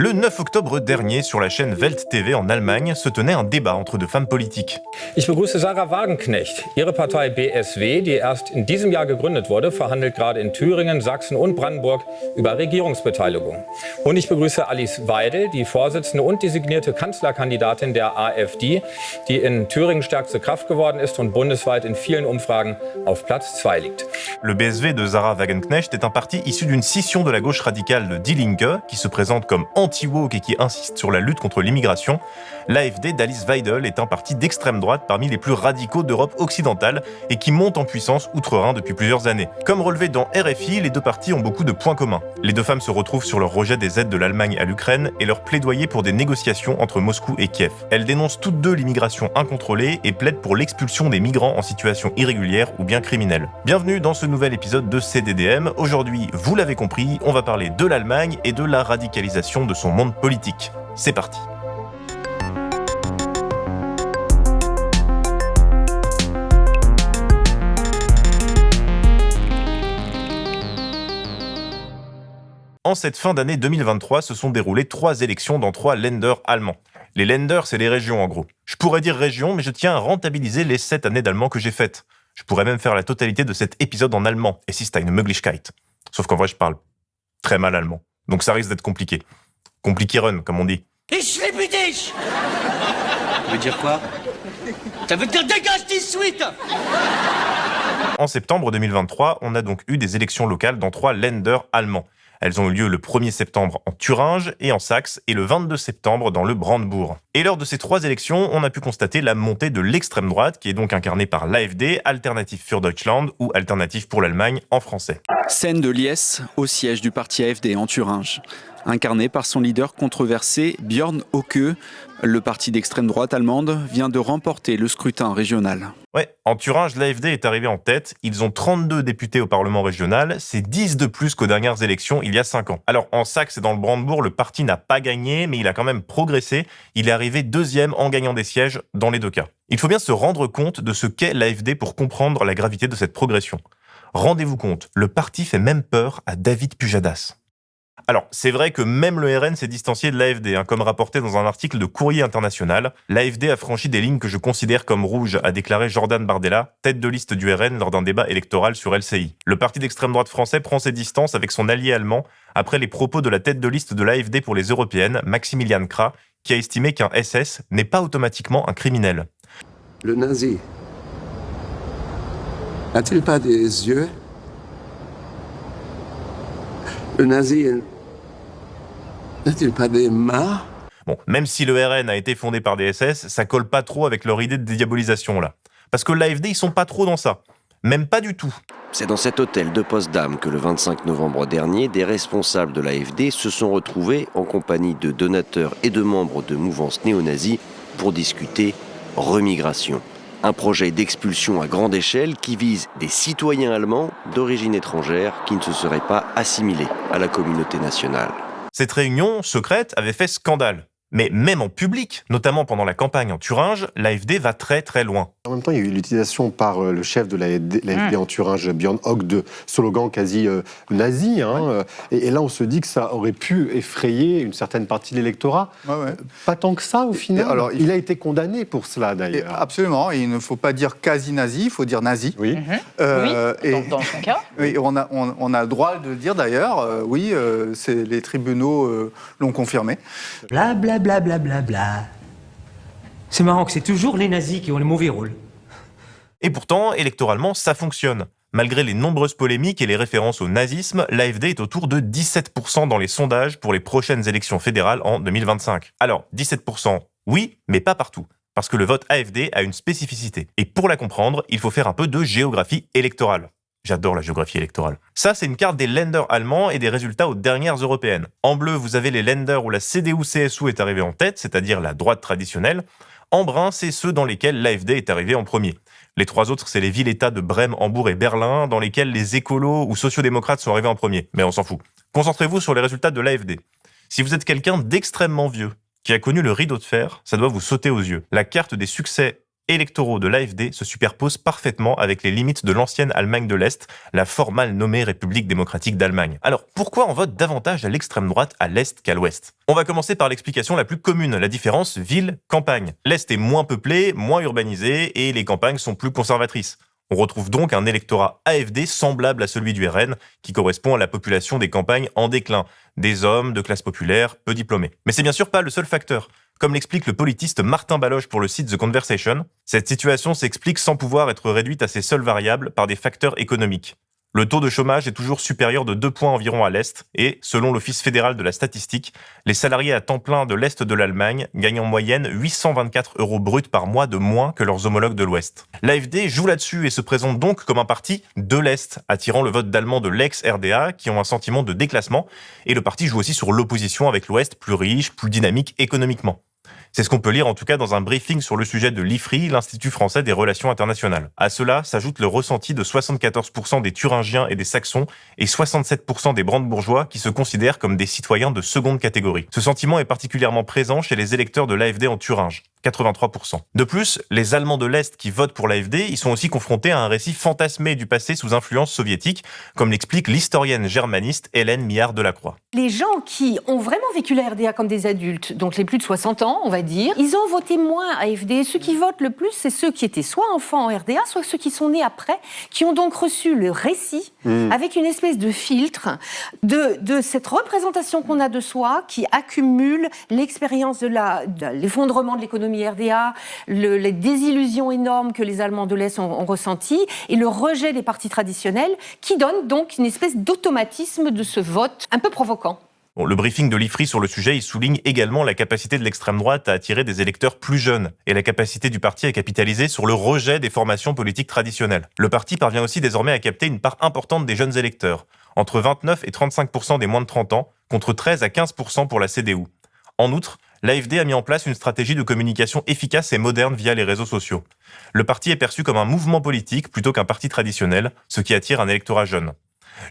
Le 9 octobre dernier, sur la chaîne Welt TV en Allemagne, se tenait un débat entre deux femmes politiques. Ich begrüße Sarah Wagenknecht. Ihre Partei BSW, die erst in diesem Jahr gegründet wurde, verhandelt gerade in Thüringen, Sachsen und Brandenburg über Regierungsbeteiligung. Und ich begrüße Alice Weidel, die Vorsitzende und designierte Kanzlerkandidatin der AfD, die in Thüringen stärkste Kraft geworden ist und bundesweit in vielen Umfragen auf Platz 2 liegt. Le BSW de Sarah Wagenknecht est un parti issu d'une scission de la gauche radicale de Die Linke, qui se présente comme anti-woke et qui insiste sur la lutte contre l'immigration. L'AfD d'Alice Weidel est un parti d'extrême droite parmi les plus radicaux d'Europe occidentale et qui monte en puissance outre-Rhin depuis plusieurs années. Comme relevé dans RFI, les deux partis ont beaucoup de points communs. Les deux femmes se retrouvent sur leur rejet des aides de l'Allemagne à l'Ukraine et leur plaidoyer pour des négociations entre Moscou et Kiev. Elles dénoncent toutes deux l'immigration incontrôlée et plaident pour l'expulsion des migrants en situation irrégulière ou bien criminelle. Bienvenue dans ce nouvel épisode de CDDM. Aujourd'hui, vous l'avez compris, on va parler de l'Allemagne et de la radicalisation de son monde politique. C'est parti. En cette fin d'année 2023, se sont déroulées 3 élections dans 3 Länder allemands. Les Länder, c'est les régions en gros. Je pourrais dire région, mais je tiens à rentabiliser les 7 années d'allemand que j'ai faites. Je pourrais même faire la totalité de cet épisode en allemand, et si c'est une Möglichkeit. Sauf qu'en vrai, je parle très mal allemand. Donc ça risque d'être compliqué. Compliqué-run, comme on dit. Ich liebe dich! Ça veut dire quoi? Ça veut dire dégage tout de suite! En septembre 2023, on a donc eu des élections locales dans 3 Länder allemands. Elles ont eu lieu le 1er septembre en Thuringe et en Saxe et le 22 septembre dans le Brandebourg. Et lors de ces 3 élections, on a pu constater la montée de l'extrême droite qui est donc incarnée par l'AfD, Alternative für Deutschland ou Alternative pour l'Allemagne en français. Scène de liesse au siège du parti AfD en Thuringe. Incarné par son leader controversé Björn Höcke, le parti d'extrême droite allemande vient de remporter le scrutin régional. Ouais, en Thuringe, l'AfD est arrivé en tête. Ils ont 32 députés au Parlement régional. C'est 10 de plus qu'aux dernières élections il y a 5 ans. Alors, en Saxe et dans le Brandebourg, le parti n'a pas gagné, mais il a quand même progressé. Il est arrivé 2e en gagnant des sièges dans les 2 cas. Il faut bien se rendre compte de ce qu'est l'AfD pour comprendre la gravité de cette progression. Rendez-vous compte, le parti fait même peur à David Pujadas. Alors, c'est vrai que même le RN s'est distancié de l'AfD, comme rapporté dans un article de Courrier International. L'AfD a franchi des lignes que je considère comme rouges, a déclaré Jordan Bardella, tête de liste du RN lors d'un débat électoral sur LCI. Le parti d'extrême droite français prend ses distances avec son allié allemand après les propos de la tête de liste de l'AfD pour les européennes, Maximilian Krah, qui a estimé qu'un SS n'est pas automatiquement un criminel. Le nazi n'a-t-il pas des yeux? Le nazi n'a-t-il pas des mains? Bon, même si le RN a été fondé par des SS, ça colle pas trop avec leur idée de diabolisation là. Parce que l'AfD, ils sont pas trop dans ça. Même pas du tout. C'est dans cet hôtel de Potsdam que le 25 novembre dernier, des responsables de l'AfD se sont retrouvés en compagnie de donateurs et de membres de mouvances néo-nazis pour discuter remigration. Un projet d'expulsion à grande échelle qui vise des citoyens allemands d'origine étrangère qui ne se seraient pas assimilés à la communauté nationale. Cette réunion secrète avait fait scandale. Mais même en public, notamment pendant la campagne en Thuringe, l'AfD va très très loin. En même temps, il y a eu l'utilisation par le chef de l'AfD en Thuringe, Björn Höcke, de slogans quasi nazis. Et là, on se dit que ça aurait pu effrayer une certaine partie de l'électorat. Pas tant que ça, au final. Alors, il a été condamné pour cela, d'ailleurs. Absolument. Et il ne faut pas dire quasi nazi, il faut dire nazi. Oui. Dans son cas. Oui, on a le droit de le dire, d'ailleurs. Les tribunaux l'ont confirmé. Blablabla. C'est marrant que c'est toujours les nazis qui ont le mauvais rôle. Et pourtant, électoralement, ça fonctionne. Malgré les nombreuses polémiques et les références au nazisme, l'AfD est autour de 17% dans les sondages pour les prochaines élections fédérales en 2025. Alors, 17%, oui, mais pas partout. Parce que le vote AfD a une spécificité. Et pour la comprendre, il faut faire un peu de géographie électorale. J'adore la géographie électorale. Ça, c'est une carte des Länder allemands et des résultats aux dernières européennes. En bleu, vous avez les Länder où la CDU-CSU est arrivée en tête, c'est-à-dire la droite traditionnelle. En brun, c'est ceux dans lesquels l'AfD est arrivé en premier. Les 3 autres, c'est les villes-États de Brême, Hambourg et Berlin, dans lesquels les écolos ou sociodémocrates sont arrivés en premier. Mais on s'en fout. Concentrez-vous sur les résultats de l'AfD. Si vous êtes quelqu'un d'extrêmement vieux, qui a connu le rideau de fer, ça doit vous sauter aux yeux. La carte des succès électoraux de l'AfD se superposent parfaitement avec les limites de l'ancienne Allemagne de l'Est, la fort mal nommée République démocratique d'Allemagne. Alors, pourquoi on vote davantage à l'extrême droite à l'Est qu'à l'Ouest ? On va commencer par l'explication la plus commune, la différence ville-campagne. L'Est est moins peuplé, moins urbanisé, et les campagnes sont plus conservatrices. On retrouve donc un électorat AfD semblable à celui du RN, qui correspond à la population des campagnes en déclin, des hommes de classe populaire, peu diplômés. Mais c'est bien sûr pas le seul facteur. Comme l'explique le politiste Martin Baloche pour le site The Conversation, cette situation s'explique sans pouvoir être réduite à ses seules variables par des facteurs économiques. Le taux de chômage est toujours supérieur de 2 points environ à l'Est et, selon l'Office fédéral de la statistique, les salariés à temps plein de l'Est de l'Allemagne gagnent en moyenne 824 € bruts par mois de moins que leurs homologues de l'Ouest. L'AfD joue là-dessus et se présente donc comme un parti de l'Est, attirant le vote d'Allemands de l'ex-RDA qui ont un sentiment de déclassement, et le parti joue aussi sur l'opposition avec l'Ouest plus riche, plus dynamique économiquement. C'est ce qu'on peut lire en tout cas dans un briefing sur le sujet de l'IFRI, l'Institut français des relations internationales. À cela s'ajoute le ressenti de 74% des Thuringiens et des Saxons et 67% des Brandebourgeois qui se considèrent comme des citoyens de seconde catégorie. Ce sentiment est particulièrement présent chez les électeurs de l'AfD en Thuringe, 83%. De plus, les Allemands de l'Est qui votent pour l'AfD, ils sont aussi confrontés à un récit fantasmé du passé sous influence soviétique, comme l'explique l'historienne germaniste Hélène Millard-Delacroix. Les gens qui ont vraiment vécu la RDA comme des adultes, donc les plus de 60 ans, on va dire, ils ont voté moins AfD. Ceux qui votent le plus, c'est ceux qui étaient soit enfants en RDA, soit ceux qui sont nés après, qui ont donc reçu le récit avec une espèce de filtre de cette représentation qu'on a de soi, qui accumule l'expérience de l'effondrement de l'économie RDA, les désillusions énormes que les Allemands de l'Est ont ressenties, et le rejet des partis traditionnels, qui donne donc une espèce d'automatisme de ce vote un peu provoquant. Bon, le briefing de l'IFRI sur le sujet, il souligne également la capacité de l'extrême droite à attirer des électeurs plus jeunes et la capacité du parti à capitaliser sur le rejet des formations politiques traditionnelles. Le parti parvient aussi désormais à capter une part importante des jeunes électeurs, entre 29 et 35% des moins de 30 ans, contre 13 à 15% pour la CDU. En outre, l'AfD a mis en place une stratégie de communication efficace et moderne via les réseaux sociaux. Le parti est perçu comme un mouvement politique plutôt qu'un parti traditionnel, ce qui attire un électorat jeune.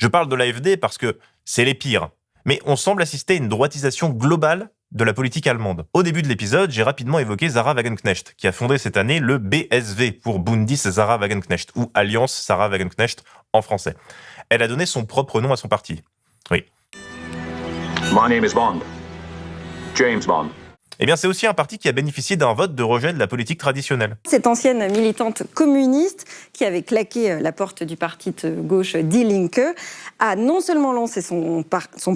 Je parle de l'AfD parce que c'est les pires. Mais on semble assister à une droitisation globale de la politique allemande. Au début de l'épisode, j'ai rapidement évoqué Sarah Wagenknecht, qui a fondé cette année le BSW pour Bundes Sarah Wagenknecht, ou Alliance Sarah Wagenknecht en français. Elle a donné son propre nom à son parti. Oui. My name is Bond. James Bond. Eh bien, c'est aussi un parti qui a bénéficié d'un vote de rejet de la politique traditionnelle. Cette ancienne militante communiste, qui avait claqué la porte du parti de gauche Die Linke, a non seulement lancé son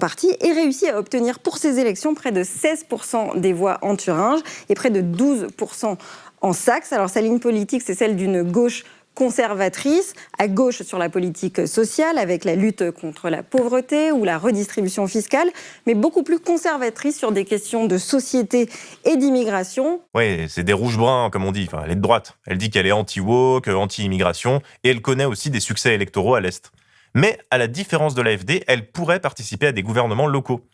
parti et réussi à obtenir pour ces élections près de 16% des voix en Thuringe et près de 12% en Saxe. Alors sa ligne politique, c'est celle d'une gauche conservatrice, à gauche sur la politique sociale, avec la lutte contre la pauvreté ou la redistribution fiscale, mais beaucoup plus conservatrice sur des questions de société et d'immigration. Oui, c'est des rouges-bruns, comme on dit. Enfin, elle est de droite. Elle dit qu'elle est anti-woke, anti-immigration, et elle connaît aussi des succès électoraux à l'Est. Mais, à la différence de l'AfD, elle pourrait participer à des gouvernements locaux.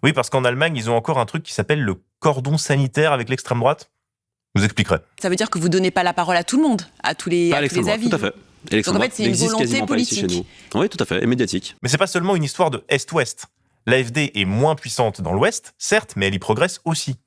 Oui, parce qu'en Allemagne, ils ont encore un truc qui s'appelle le cordon sanitaire avec l'extrême droite. Je vous expliquerai. Ça veut dire que vous ne donnez pas la parole à tout le monde, à tous les avis. Tout à fait. Donc en fait, c'est une volonté politique. Oui, tout à fait, et médiatique. Mais c'est pas seulement une histoire de Est-Ouest. L'AfD est moins puissante dans l'Ouest, certes, mais elle y progresse aussi.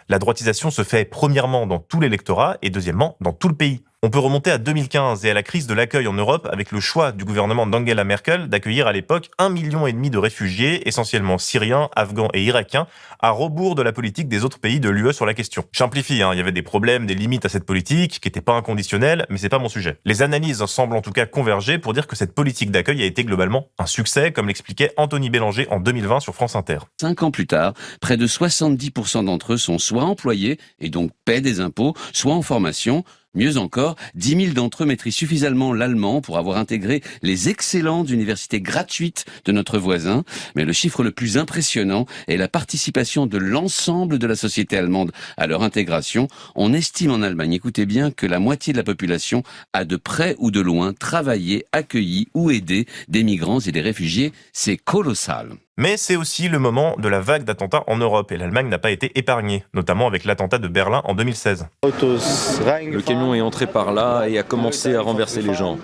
La droitisation se fait premièrement dans tout l'électorat et deuxièmement dans tout le pays. On peut remonter à 2015 et à la crise de l'accueil en Europe avec le choix du gouvernement d'Angela Merkel d'accueillir à l'époque 1,5 million de réfugiés, essentiellement syriens, afghans et irakiens, à rebours de la politique des autres pays de l'UE sur la question. J'amplifie, il y avait des problèmes, des limites à cette politique, qui n'étaient pas inconditionnelles, mais c'est pas mon sujet. Les analyses semblent en tout cas converger pour dire que cette politique d'accueil a été globalement un succès, comme l'expliquait Anthony Bélanger en 2020 sur France Inter. 5 ans plus tard, près de 70% d'entre eux sont soit employés et donc paient des impôts, soit en formation. Mieux encore, 10 000 d'entre eux maîtrisent suffisamment l'allemand pour avoir intégré les excellentes universités gratuites de notre voisin. Mais le chiffre le plus impressionnant est la participation de l'ensemble de la société allemande à leur intégration. On estime en Allemagne, écoutez bien, que la moitié de la population a de près ou de loin travaillé, accueilli ou aidé des migrants et des réfugiés. C'est colossal. Mais c'est aussi le moment de la vague d'attentats en Europe, et l'Allemagne n'a pas été épargnée, notamment avec l'attentat de Berlin en 2016. Le camion est entré par là et a commencé à renverser les gens.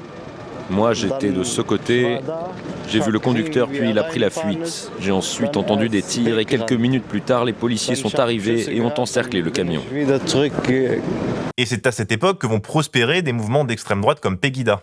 Moi, j'étais de ce côté, j'ai vu le conducteur puis il a pris la fuite. J'ai ensuite entendu des tirs et quelques minutes plus tard, les policiers sont arrivés et ont encerclé le camion. Et c'est à cette époque que vont prospérer des mouvements d'extrême droite comme Pegida.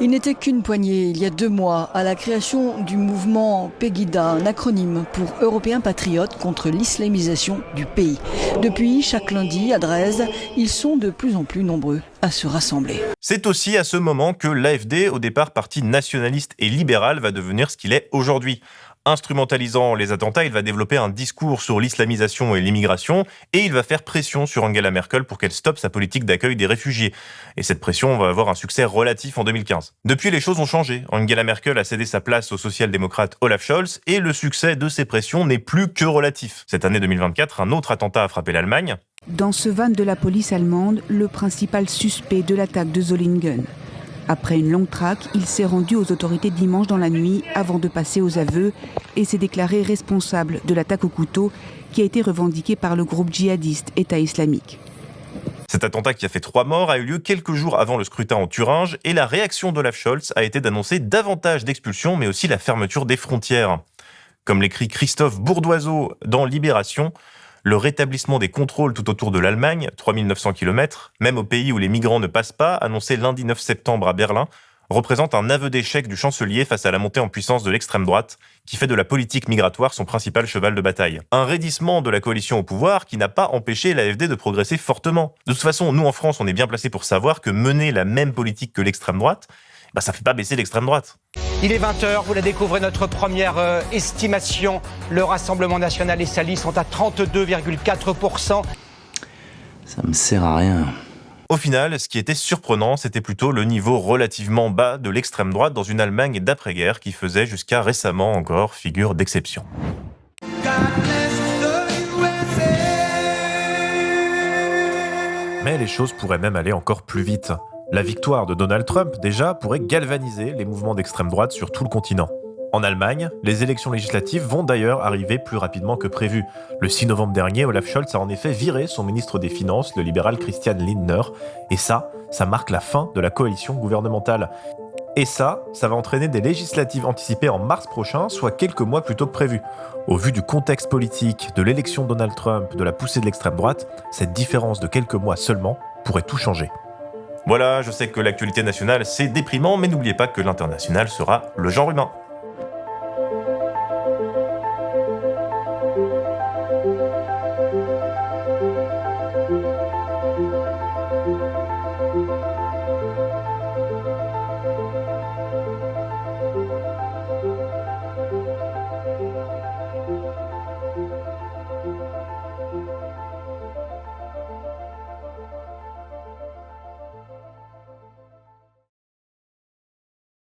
Il n'était qu'une poignée, il y a 2 mois, à la création du mouvement Pegida, un acronyme pour Européens patriotes contre l'islamisation du pays. Depuis, chaque lundi, à Dresde, ils sont de plus en plus nombreux à se rassembler. C'est aussi à ce moment que l'AfD, au départ parti nationaliste et libéral, va devenir ce qu'il est aujourd'hui. Instrumentalisant les attentats, il va développer un discours sur l'islamisation et l'immigration et il va faire pression sur Angela Merkel pour qu'elle stoppe sa politique d'accueil des réfugiés. Et cette pression va avoir un succès relatif en 2015. Depuis, les choses ont changé. Angela Merkel a cédé sa place au social-démocrate Olaf Scholz et le succès de ces pressions n'est plus que relatif. Cette année 2024, un autre attentat a frappé l'Allemagne. Dans ce van de la police allemande, le principal suspect de l'attaque de Solingen. Après une longue traque, il s'est rendu aux autorités dimanche dans la nuit avant de passer aux aveux et s'est déclaré responsable de l'attaque au couteau qui a été revendiquée par le groupe djihadiste État islamique. Cet attentat qui a fait 3 morts a eu lieu quelques jours avant le scrutin en Thuringe et la réaction d'Olaf Scholz a été d'annoncer davantage d'expulsions mais aussi la fermeture des frontières. Comme l'écrit Christophe Bourdoiseau dans Libération, le rétablissement des contrôles tout autour de l'Allemagne, 3900 km, même au pays où les migrants ne passent pas, annoncé lundi 9 septembre à Berlin, représente un aveu d'échec du chancelier face à la montée en puissance de l'extrême droite, qui fait de la politique migratoire son principal cheval de bataille. Un raidissement de la coalition au pouvoir qui n'a pas empêché l'AfD de progresser fortement. De toute façon, nous en France, on est bien placés pour savoir que mener la même politique que l'extrême droite, ça fait pas baisser l'extrême droite. Il est 20h, vous la découvrez, notre première estimation. Le Rassemblement national et Sali sont à 32,4%. Ça me sert à rien. Au final, ce qui était surprenant, c'était plutôt le niveau relativement bas de l'extrême droite dans une Allemagne d'après-guerre qui faisait jusqu'à récemment encore figure d'exception. Mais les choses pourraient même aller encore plus vite. La victoire de Donald Trump, déjà, pourrait galvaniser les mouvements d'extrême droite sur tout le continent. En Allemagne, les élections législatives vont d'ailleurs arriver plus rapidement que prévu. Le 6 novembre dernier, Olaf Scholz a en effet viré son ministre des Finances, le libéral Christian Lindner, et ça marque la fin de la coalition gouvernementale. Et ça va entraîner des législatives anticipées en mars prochain, soit quelques mois plus tôt que prévu. Au vu du contexte politique, de l'élection de Donald Trump, de la poussée de l'extrême droite, cette différence de quelques mois seulement pourrait tout changer. Voilà, je sais que l'actualité nationale c'est déprimant, mais n'oubliez pas que l'international sera le genre humain.